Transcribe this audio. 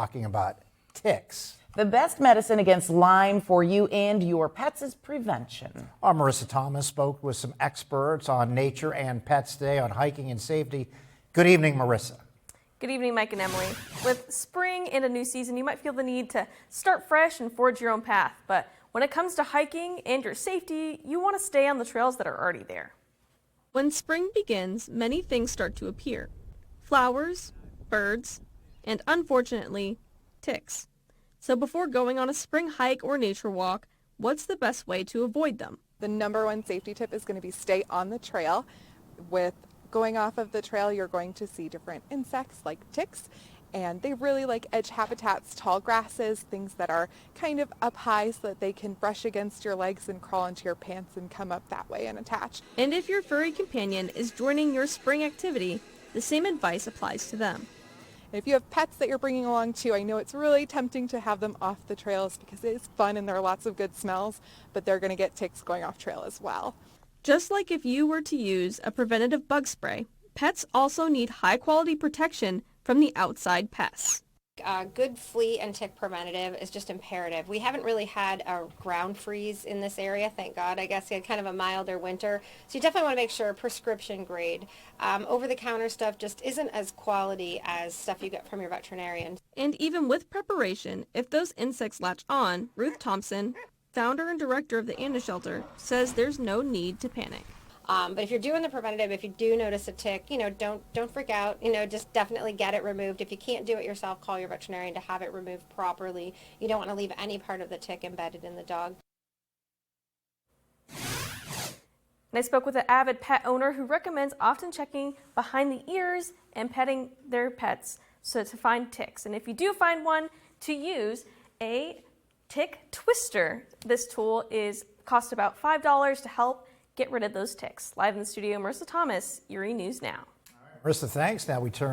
talking about ticks. The best medicine against Lyme for you and your pets is prevention. Our Marissa Thomas spoke with some experts on nature and pets today on hiking and safety. Good evening, Marissa. Good evening, Mike and Emily. With spring and a new season, you might feel the need to start fresh and forge your own path. But when it comes to hiking and your safety, you want to stay on the trails that are already there. When spring begins, many things start to appear. Flowers, birds, and unfortunately, ticks. So before going on a spring hike or nature walk, what's the best way to avoid them? The number one safety tip is going to be stay on the trail. With going off of the trail, you're going to see different insects like ticks, and they really like edge habitats, tall grasses, things that are kind of up high so that they can brush against your legs and crawl into your pants and come up that way and attach. And if your furry companion is joining your spring activity, the same advice applies to them. If you have pets that you're bringing along too, I know it's really tempting to have them off the trails because it is fun and there are lots of good smells, but they're going to get ticks going off trail as well. Just like if you were to use a preventative bug spray, pets also need high-quality protection from the outside pests. Good flea and tick preventative is just imperative. We haven't really had a ground freeze in this area, thank God. I guess we had kind of a milder winter. So you definitely want to make sure prescription grade. Over-the-counter stuff just isn't as quality as stuff you get from your veterinarian. And even with preparation, if those insects latch on, Ruth Thompson, founder and director of the Anna Shelter, says there's no need to panic. But if you're doing the preventative, if you do notice a tick, don't freak out. Just definitely get it removed. If you can't do it yourself, call your veterinarian to have it removed properly. You don't want to leave any part of the tick embedded in the dog. And I spoke with an avid pet owner who recommends often checking behind the ears and petting their pets so to find ticks. And if you do find one, to use a tick twister. This tool costs about $5 to help get rid of those ticks. Live in the studio, Marissa Thomas, Erie News Now. Marissa, thanks. Now we turn